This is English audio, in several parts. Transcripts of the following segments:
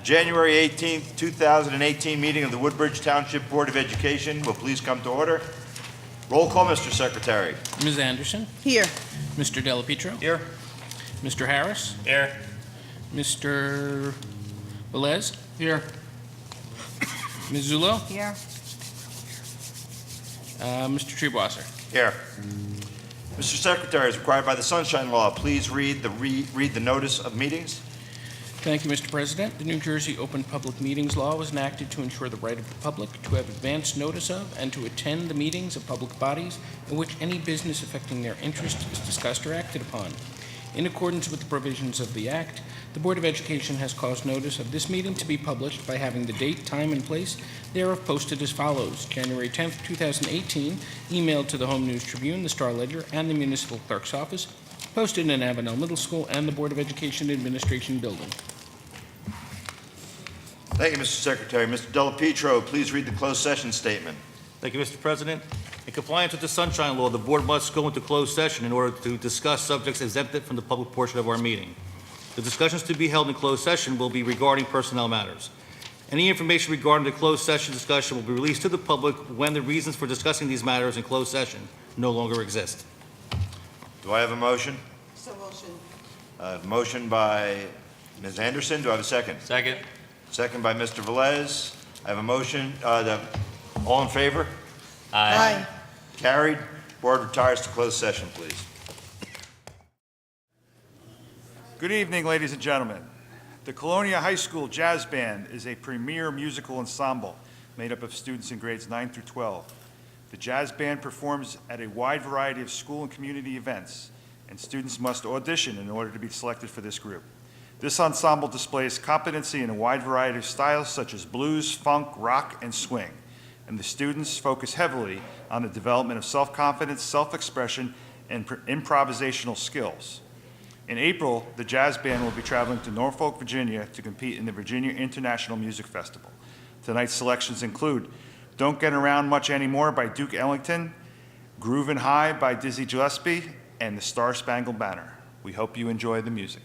January 18th, 2018 meeting of the Woodbridge Township Board of Education will please come to order. Roll call, Mr. Secretary. Ms. Anderson? Here. Mr. Delapetro? Here. Mr. Harris? Here. Mr. Velez? Here. Ms. Zullo? Here. Mr. Treebwasser? Here. Mr. Secretary, as required by the Sunshine Law, please read the notice of meetings. Thank you, Mr. President. The New Jersey Open Public Meetings Law was enacted to ensure the right of the public to have advance notice of and to attend the meetings of public bodies in which any business affecting their interest is discussed or acted upon. In accordance with the provisions of the Act, the Board of Education has caused notice of this meeting to be published by having the date, time, and place thereof posted as follows. January 10th, 2018, emailed to the Home News Tribune, the Star Ledger, and the Municipal Clerk's Office, posted in Avenel Middle School and the Board of Education Administration Building. Thank you, Mr. Secretary. Mr. Delapetro, please read the closed session statement. Thank you, Mr. President. In compliance with the Sunshine Law, the Board must go into closed session in order to discuss subjects exempted from the public portion of our meeting. The discussions to be held in closed session will be regarding personnel matters. Any information regarding the closed session discussion will be released to the public when the reasons for discussing these matters in closed session no longer exist. Do I have a motion? So motion. Motion by Ms. Anderson. Do I have a second? Second. Second by Mr. Velez. I have a motion. All in favor? Aye. Carried. Board retires to closed session, please. Good evening, ladies and gentlemen. The Colonia High School Jazz Band is a premier musical ensemble made up of students in grades 9 through 12. The jazz band performs at a wide variety of school and community events, and students must audition in order to be selected for this group. This ensemble displays competency in a wide variety of styles such as blues, funk, rock, and swing, and the students focus heavily on the development of self-confidence, self-expression, and improvisational skills. In April, the jazz band will be traveling to Norfolk, Virginia to compete in the Virginia International Music Festival. Tonight's selections include Don't Get Around Much Anymore by Duke Ellington, Groovin' High by Dizzy Gillespie, and The Star Spangled Banner. We hope you enjoy the music.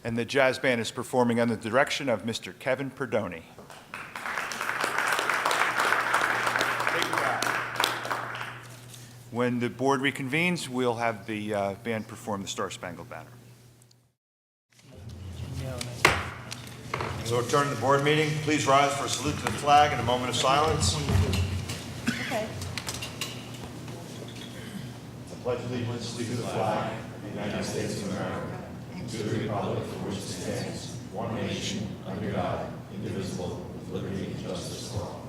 And the jazz band is performing under the direction of Mr. Kevin Perdoni. When the board reconvenes, we'll have the band perform the Star Spangled Banner. So return to the board meeting. Please rise for a salute to the flag and a moment of silence. Okay. I pledge allegiance to the flag of the United States of America and to the republic for which it stands, one nation, under God, indivisible, with liberty and justice for all.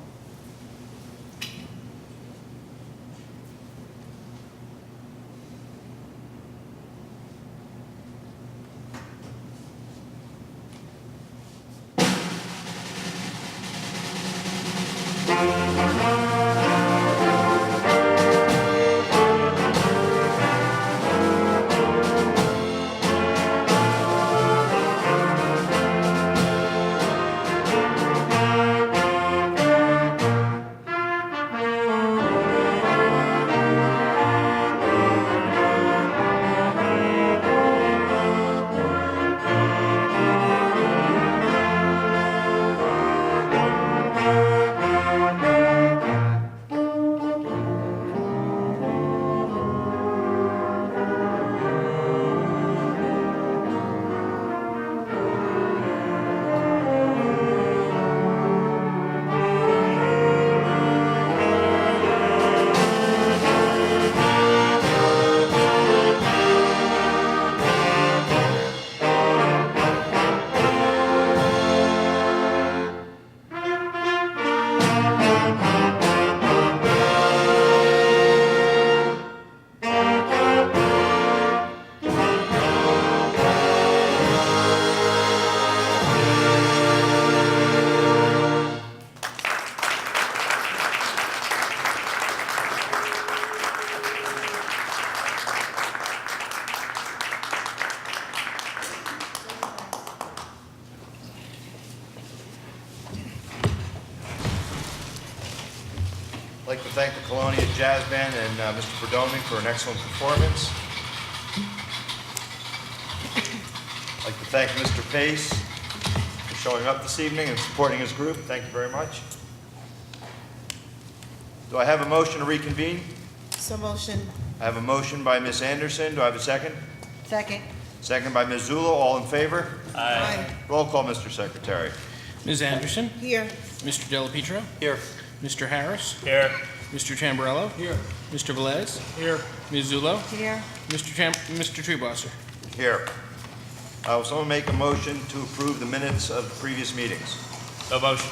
I'd like to thank the Colonia Jazz Band and Mr. Perdoni for an excellent performance. I'd like to thank Mr. Pace for showing up this evening and supporting his group. Thank you very much. Do I have a motion to reconvene? So motion. I have a motion by Ms. Anderson. Do I have a second? Second. Second by Ms. Zullo. All in favor? Aye. Roll call, Mr. Secretary. Ms. Anderson? Here. Mr. Della Pietro? Here. Mr. Harris? Here. Mr. Tamburello? Here. Mr. Velez? Here. Ms. Zullo? Here. Mr. Treebosser? Here. Will someone make a motion to approve the minutes of the previous meetings? No motion.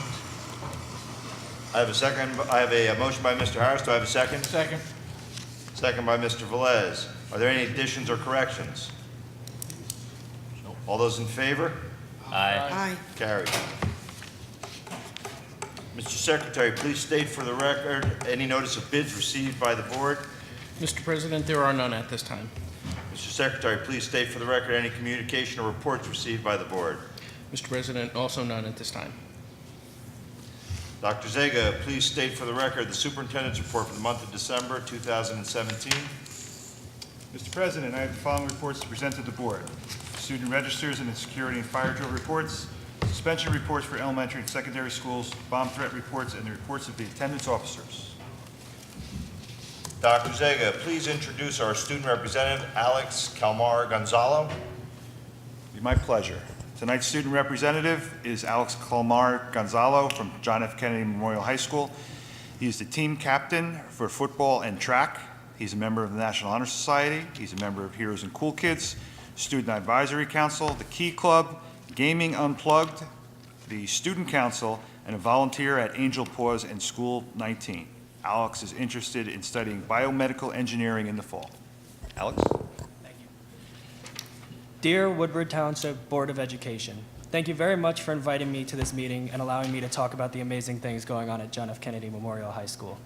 I have a second. I have a motion by Mr. Harris. Do I have a second? Second. Second by Mr. Velez. Are there any additions or corrections? All those in favor? Aye. Carried. Mr. Secretary, please state for the record any notice of bids received by the board. Mr. President, there are none at this time. Mr. Secretary, please state for the record any communication or reports received by the board. Mr. President, also none at this time. Dr. Zega, please state for the record the superintendent's report for the month of December 2017. Mr. President, I have the following reports to present to the board. Student registers and the security and fire drill reports, suspension reports for elementary and secondary schools, bomb threat reports, and the reports of the attendance officers. Dr. Zega, please introduce our student representative, Alex Calmar Gonzalo. Be my pleasure. Tonight's student representative is Alex Calmar Gonzalo from John F. Kennedy Memorial High School. He is the team captain for football and track. He's a member of the National Honor Society. He's a member of Heroes and Cool Kids, Student Advisory Council, the Key Club, Gaming Unplugged, the Student Council, and a volunteer at Angel Paws and School 19. Alex is interested in studying biomedical engineering in the fall. Alex? Dear Woodbridge Township Board of Education, thank you very much for inviting me to this meeting and allowing me to talk about the amazing things going on at John F. Kennedy Memorial High School.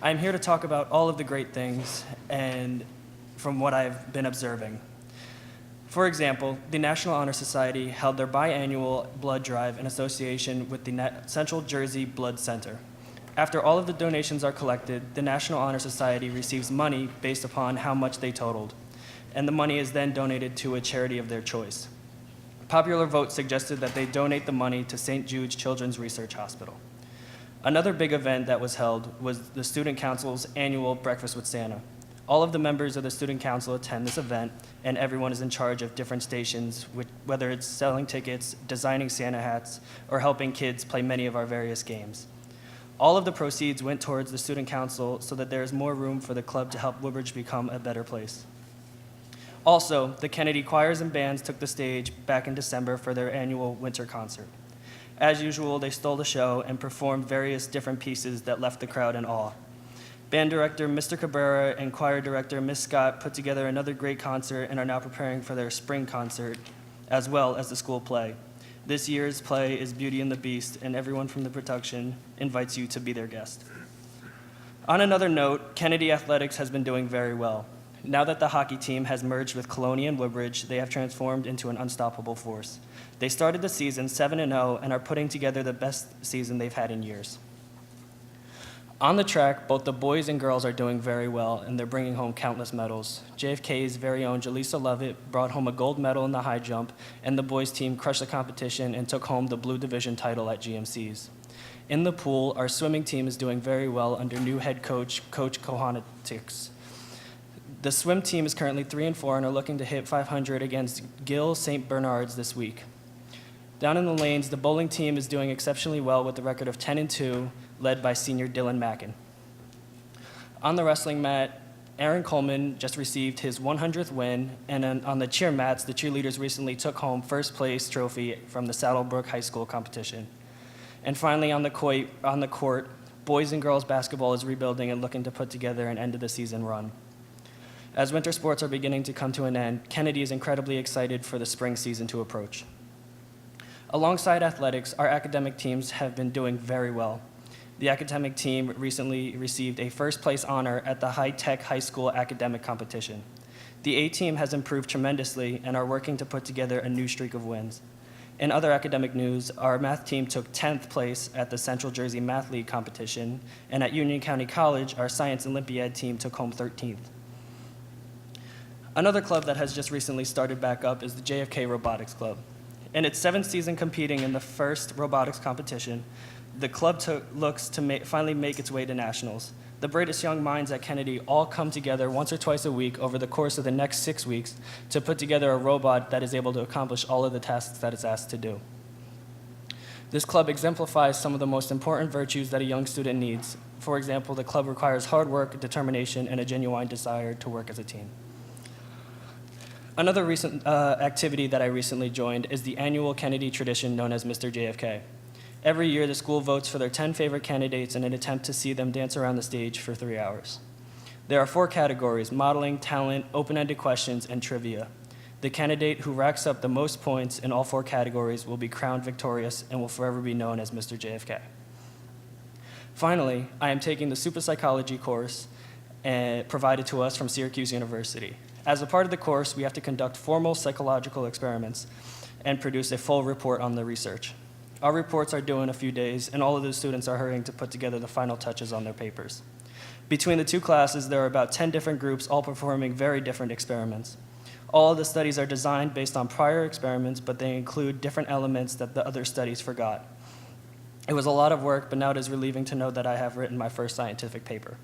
I am here to talk about all of the great things and from what I've been observing. For example, the National Honor Society held their biannual blood drive in association with the Central Jersey Blood Center. After all of the donations are collected, the National Honor Society receives money based upon how much they totaled, and the money is then donated to a charity of their choice. Popular vote suggested that they donate the money to St. Jude's Children's Research Hospital. Another big event that was held was the Student Council's annual Breakfast with Santa. All of the members of the Student Council attend this event, and everyone is in charge of different stations, whether it's selling tickets, designing Santa hats, or helping kids play many of our various games. All of the proceeds went towards the Student Council so that there is more room for the club to help Woodbridge become a better place. Also, the Kennedy choirs and bands took the stage back in December for their annual winter concert. As usual, they stole the show and performed various different pieces that left the crowd in awe. Band director Mr. Cabrera and choir director Miss Scott put together another great concert and are now preparing for their spring concert, as well as the school play. This year's play is Beauty and the Beast, and everyone from the production invites you to be their guest. On another note, Kennedy Athletics has been doing very well. Now that the hockey team has merged with Colonia and Woodbridge, they have transformed into an unstoppable force. They started the season 7-0 and are putting together the best season they've had in years. On the track, both the boys and girls are doing very well, and they're bringing home countless medals. JFK's very own Jaleesa Lovett brought home a gold medal in the high jump, and the boys team crushed the competition and took home the Blue Division title at GMC's. In the pool, our swimming team is doing very well under new head coach, Coach Kohanatix. The swim team is currently 3-4 and are looking to hit 500 against Gill St. Bernard's this week. Down in the lanes, the bowling team is doing exceptionally well with a record of 10-2, led by senior Dylan Mackin. On the wrestling mat, Aaron Coleman just received his 100th win, and on the cheer mats, the cheerleaders recently took home first place trophy from the Saddlebrook High School competition. And finally, on the court, boys and girls basketball is rebuilding and looking to put together an end-of-the-season run. As winter sports are beginning to come to an end, Kennedy is incredibly excited for the spring season to approach. Alongside athletics, our academic teams have been doing very well. The academic team recently received a first-place honor at the High-Tech High School Academic Competition. The A team has improved tremendously and are working to put together a new streak of wins. In other academic news, our math team took 10th place at the Central Jersey Math League competition, and at Union County College, our Science Olympiad team took home 13th. Another club that has just recently started back up is the JFK Robotics Club. In its 7th season competing in the first robotics competition, the club looks to finally make its way to nationals. The brightest young minds at Kennedy all come together once or twice a week over the course of the next 6 weeks to put together a robot that is able to accomplish all of the tasks that it's asked to do. This club exemplifies some of the most important virtues that a young student needs. For example, the club requires hard work, determination, and a genuine desire to work as a team. Another recent activity that I recently joined is the annual Kennedy tradition known as Mr. JFK. Every year, the school votes for their 10 favorite candidates in an attempt to see them dance around the stage for 3 hours. There are 4 categories: modeling, talent, open-ended questions, and trivia. The candidate who racks up the most points in all 4 categories will be crowned victorious and will forever be known as Mr. JFK. Finally, I am taking the super psychology course provided to us from Syracuse University. As a part of the course, we have to conduct formal psychological experiments and produce a full report on the research. Our reports are due in a few days, and all of the students are hurrying to put together the final touches on their papers. Between the 2 classes, there are about 10 different groups, all performing very different experiments. All of the studies are designed based on prior experiments, but they include different elements that the other studies forgot. It was a lot of work, but now it is relieving to know that I have written my first scientific paper.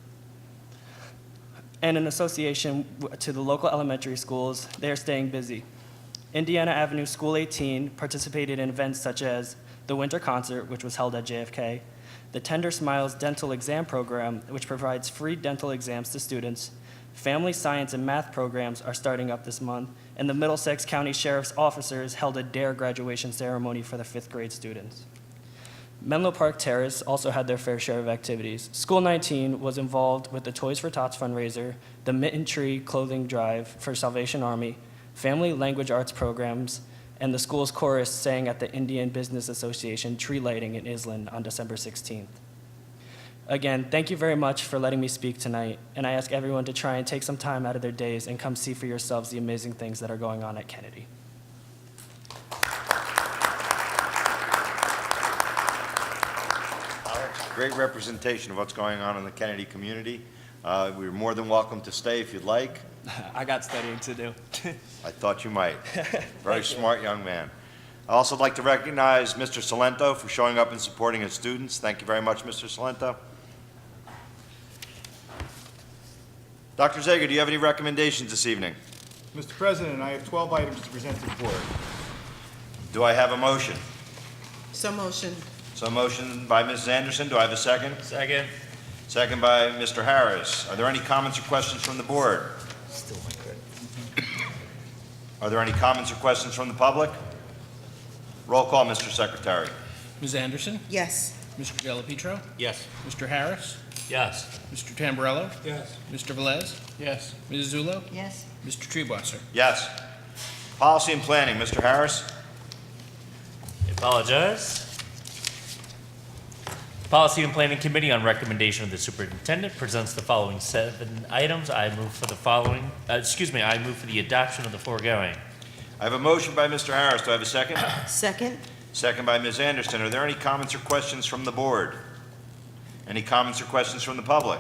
And in association to the local elementary schools, they are staying busy. Indiana Avenue School 18 participated in events such as the Winter Concert, which was held at JFK, the Tender Smiles Dental Exam Program, which provides free dental exams to students, family science and math programs are starting up this month, and the Middlesex County Sheriff's officers held a DARE graduation ceremony for the 5th grade students. Menlo Park Terrace also had their fair share of activities. School 19 was involved with the Toys for Tots fundraiser, the Mitten Tree clothing drive for Salvation Army, family language arts programs, and the school's chorus sang at the Indian Business Association tree lighting in Island on December 16th. Again, thank you very much for letting me speak tonight, and I ask everyone to try and take some time out of their days and come see for yourselves the amazing things that are going on at Kennedy. Great representation of what's going on in the Kennedy community. We're more than welcome to stay if you'd like. I got studying to do. I thought you might. Very smart young man. I'd also like to recognize Mr. Salento for showing up and supporting his students. Thank you very much, Mr. Salento. Dr. Zager, do you have any recommendations this evening? Mr. President, I have 12 items to present to the board. Do I have a motion? So motion. So motion by Mrs. Anderson. Do I have a second? Second. Second by Mr. Harris. Are there any comments or questions from the board? Are there any comments or questions from the public? Roll call, Mr. Secretary. Ms. Anderson? Yes. Mr. Delapietro? Yes. Mr. Harris? Yes. Mr. Tamburello? Yes. Mr. Velez? Yes. Ms. Zullo? Yes. Mr. Treebwasser? Yes. Policy and Planning, Mr. Harris. I apologize. Policy and Planning Committee, on recommendation of the superintendent, presents the following 7 items. I move for the following, I move for the adoption of the foregoing. I have a motion by Mr. Harris. Do I have a second? Second. Second by Ms. Anderson. Are there any comments or questions from the board? Any comments or questions from the public?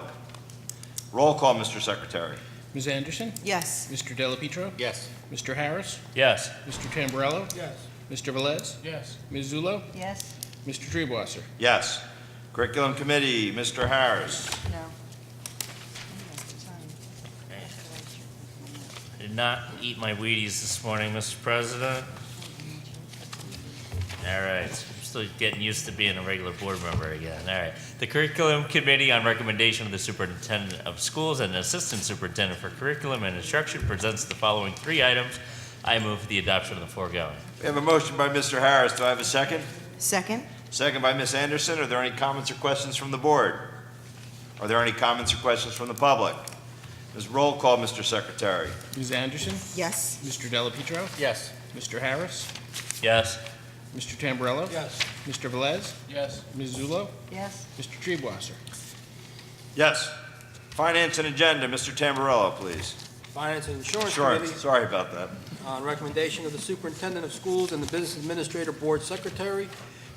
Roll call, Mr. Secretary. Ms. Anderson? Yes. Mr. Delapietro? Yes. Mr. Harris? Yes. Mr. Tamburello? Yes. Mr. Velez? Yes. Ms. Zullo? Yes. Mr. Treebwasser? Yes. Curriculum Committee, Mr. Harris. No. I did not eat my Wheaties this morning, Mr. President. All right. I'm still getting used to being a regular board member again. All right. The Curriculum Committee, on recommendation of the Superintendent of Schools and Assistant Superintendent for Curriculum and Instruction, presents the following 3 items. I move for the adoption of the foregoing. We have a motion by Mr. Harris. Do I have a second? Second. Second by Ms. Anderson. Are there any comments or questions from the board? Are there any comments or questions from the public? Ms. Roll call, Mr. Secretary. Ms. Anderson? Yes. Mr. Delapietro? Yes. Mr. Harris? Yes. Mr. Tamburello? Yes. Mr. Velez? Yes. Ms. Zullo? Yes. Mr. Treebwasser? Yes. Finance and Agenda, Mr. Tamburello, please. Finance and Insurance Sure, Committee, sorry about that. on recommendation of the Superintendent of Schools and the Business Administrator Board Secretary,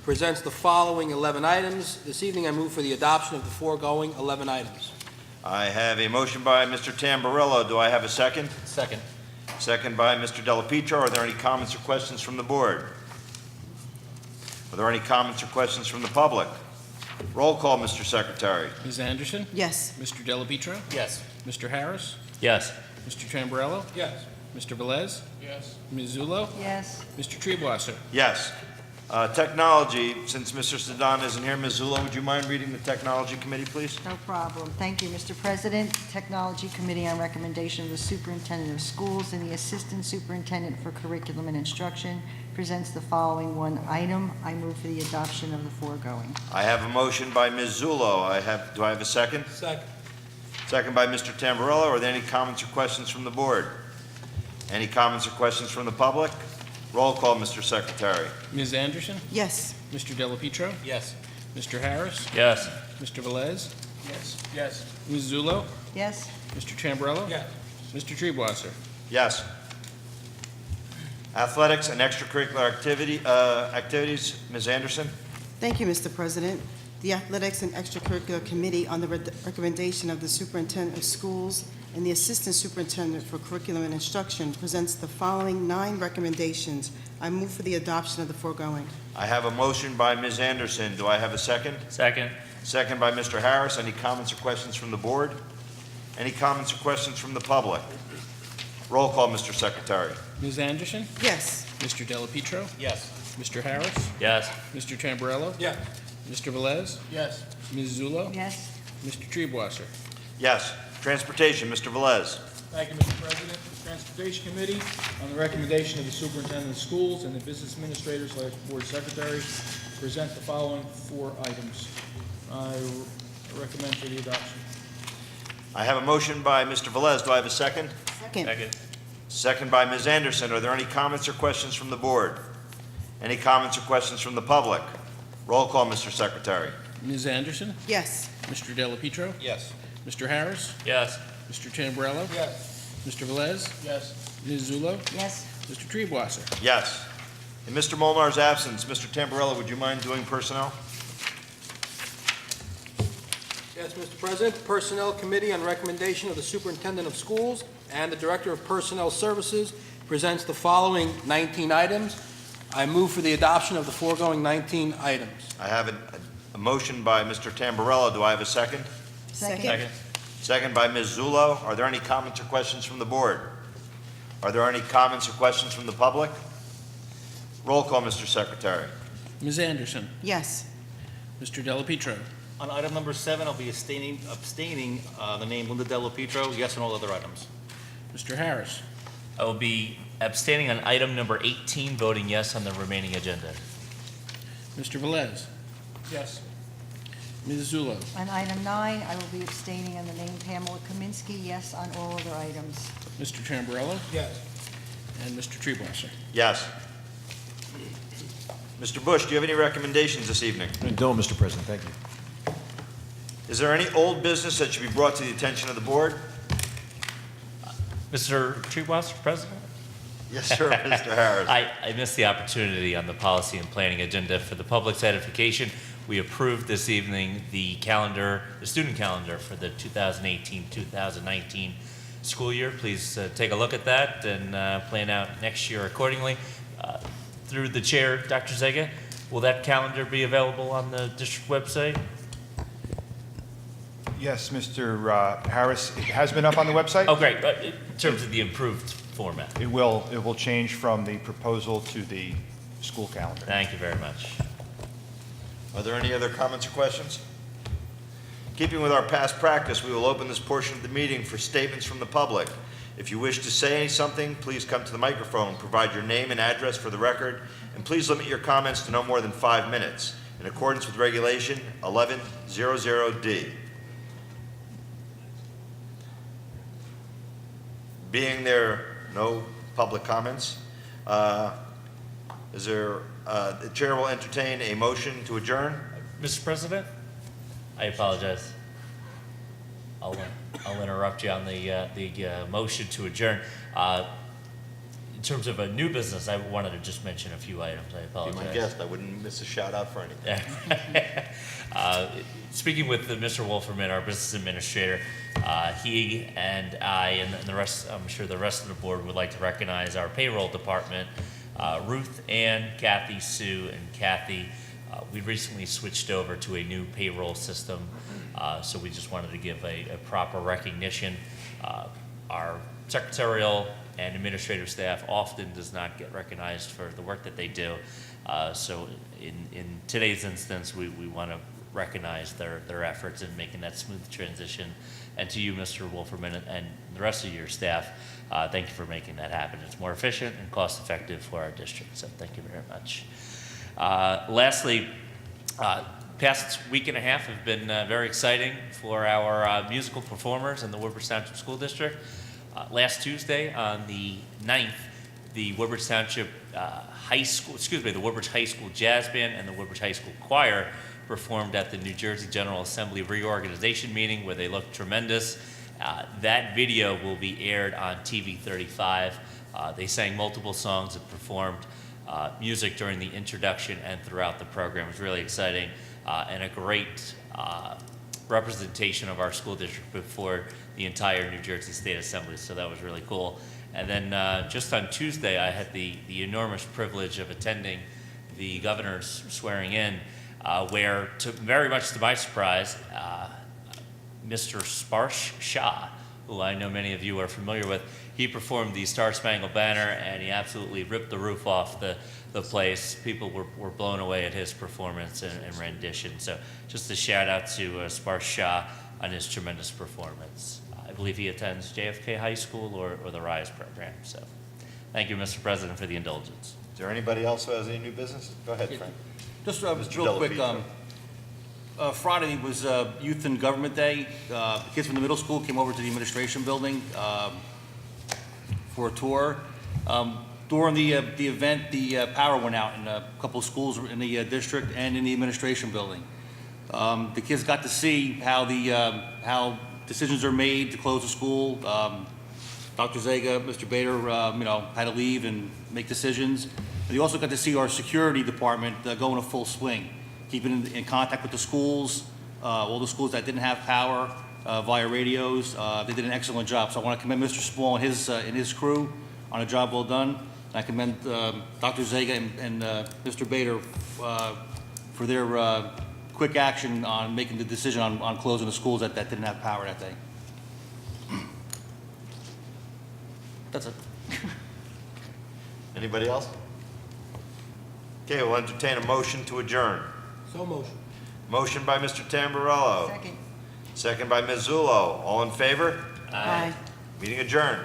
presents the following 11 items. This evening, I move for the adoption of the foregoing 11 items. I have a motion by Mr. Tamburello. Do I have a second? Second. Second by Mr. Delapietro. Are there any comments or questions from the board? Are there any comments or questions from the public? Roll call, Mr. Secretary. Ms. Anderson? Yes. Mr. Delapietro? Yes. Mr. Harris? Yes. Mr. Tamburello? Yes. Mr. Velez? Yes. Ms. Zullo? Yes. Mr. Treebwasser? Yes. Technology, since Mr. Sedan isn't here, Ms. Zullo, would you mind reading the Technology Committee, please? No problem. Thank you, Mr. President. Technology Committee, on recommendation of the Superintendent of Schools and the Assistant Superintendent for Curriculum and Instruction, presents the following 1 item. I move for the adoption of the foregoing. I have a motion by Ms. Zullo. Do I have a second? Second. Second by Mr. Tamburello. Are there any comments or questions from the board? Any comments or questions from the public? Roll call, Mr. Secretary. Ms. Anderson? Yes. Mr. Delapietro? Yes. Mr. Harris? Yes. Mr. Velez? Yes. Yes. Ms. Zullo? Yes. Mr. Tamburello? Yes. Mr. Treebwasser? Yes. Athletics and extracurricular activities, Ms. Anderson. Thank you, Mr. President. The Athletics and Extracurricular Committee, on the recommendation of the Superintendent of Schools and the Assistant Superintendent for Curriculum and Instruction, presents the following 9 recommendations. I move for the adoption of the foregoing. I have a motion by Ms. Anderson. Do I have a second? Second. Second by Mr. Harris. Any comments or questions from the board? Any comments or questions from the public? Roll call, Mr. Secretary. Ms. Anderson? Yes. Mr. Delapietro? Yes. Mr. Harris? Yes. Mr. Tamburello? Yes. Mr. Velez? Yes. Ms. Zullo? Yes. Mr. Treebwasser? Yes. Transportation, Mr. Velez. Thank you, Mr. President. The Transportation Committee, on the recommendation of the Superintendent of Schools and the Business Administrator/Board Secretary, present the following 4 items. I recommend for the adoption. I have a motion by Mr. Velez. Do I have a second? Second. Second. Second by Ms. Anderson. Are there any comments or questions from the board? Any comments or questions from the public? Roll call, Mr. Secretary. Ms. Anderson? Yes. Mr. Delapietro? Yes. Mr. Harris? Yes. Mr. Tamburello? Yes. Mr. Velez? Yes. Ms. Zullo? Yes. Mr. Treebwasser? Yes. In Mr. Molnar's absence, Mr. Tamburello, would you mind doing personnel? Yes, Mr. President, the Personnel Committee, on recommendation of the Superintendent of Schools and the Director of Personnel Services, presents the following 19 items. I move for the adoption of the foregoing 19 items. I have a motion by Mr. Tamburello. Do I have a second? Second. Second by Ms. Zullo. Are there any comments or questions from the board? Are there any comments or questions from the public? Roll call, Mr. Secretary. Ms. Anderson, Yes. Mr. Delapietro, On item number 7, I'll be abstaining the name Linda Della Pietro, yes on all other items. Mr. Harris, I will be abstaining on item number 18, voting yes on the remaining agenda. Mr. Velez, Yes. Ms. Zullo, On item 9, I will be abstaining on the name Pamela Kaminsky, yes on all other items. Mr. Tamburello, Yes. and Mr. Treebwasser. Yes. Mr. Bush, do you have any recommendations this evening? I don't, Mr. President, thank you. Is there any old business that should be brought to the attention of the board? Mr. Treebwasser, President? Yes, sir, Mr. Harris. I missed the opportunity on the policy and planning agenda for the public's edification. We approved this evening the student calendar for the 2018-2019 school year. Please take a look at that and plan out next year accordingly. Through the chair, Dr. Zega, will that calendar be available on the district website? Yes, Mr. Harris, it has been up on the website. Oh, great. But in terms of the improved format. It will change from the proposal to the school calendar. Thank you very much. Are there any other comments or questions? Keeping with our past practice, we will open this portion of the meeting for statements from the public. If you wish to say something, please come to the microphone, provide your name and address for the record, and please limit your comments to no more than 5 minutes, in accordance with Regulation 1100D. Being there no public comments, the chair will entertain a motion to adjourn. Mr. President, I apologize. I'll interrupt you on the motion to adjourn. In terms of a new business, I wanted to just mention a few items. I Be apologize. my guest, I wouldn't miss a shout out for anything. Speaking with Mr. Wolferman, our business administrator, he and I and the rest, I'm sure the rest of the board would like to recognize our payroll department, Ruth Ann, Kathy, Sue, and Kathy. We recently switched over to a new payroll system, so we just wanted to give a proper recognition. Our secretarial and administrative staff often does not get recognized for the work that they do. So in today's instance, we want to recognize their efforts in making that smooth transition. And to you, Mr. Wolferman, and the rest of your staff, thank you for making that happen. It's more efficient and cost effective for our district, so thank you very much. Lastly, past week and a half have been very exciting for our musical performers in the Woodbridge Township School District. Last Tuesday, on the 9th, the Woodbridge Township the Woodbridge High School Jazz Band and the Woodbridge High School Choir performed at the New Jersey General Assembly reorganization meeting, where they looked tremendous. That video will be aired on TV 35. They sang multiple songs and performed music during the introduction and throughout the program. It was really exciting and a great representation of our school district before the entire New Jersey State Assembly, so that was really cool. And then just on Tuesday, I had the enormous privilege of attending the governor's swearing in, where, very much to my surprise, Mr. Sparsh Shah, who I know many of you are familiar with, he performed the Star Spangled Banner, and he absolutely ripped the roof off the place. People were blown away at his performance and rendition. So just a shout out to Sparsh Shah on his tremendous performance. I believe he attends JFK High School or the RISE program. So thank you, Mr. President, for the indulgence. Is there anybody else who has any new business? Go ahead, Frank. Just Mr. real quick, Delapietro. Friday was Youth and Government Day. The kids from the middle school came over to the administration building for a tour. During the event, the power went out in a couple of schools in the district and in the administration building. The kids got to see how decisions are made to close the school. Dr. Zega, Mr. Bader, had to leave and make decisions. And they also got to see our security department go in a full swing, keeping in contact with the schools, all the schools that didn't have power via radios. They did an excellent job. So I want to commend Mr. Small and his crew on a job well done. I commend Dr. Zega and Mr. Bader for their quick action on making the decision on closing the schools that didn't have power that day. That's it. Anybody else? Okay, we'll entertain a motion to adjourn. So motion. Motion by Mr. Tamburello. Second. Second by Ms. Zullo. All in favor? Aye. Meeting adjourned.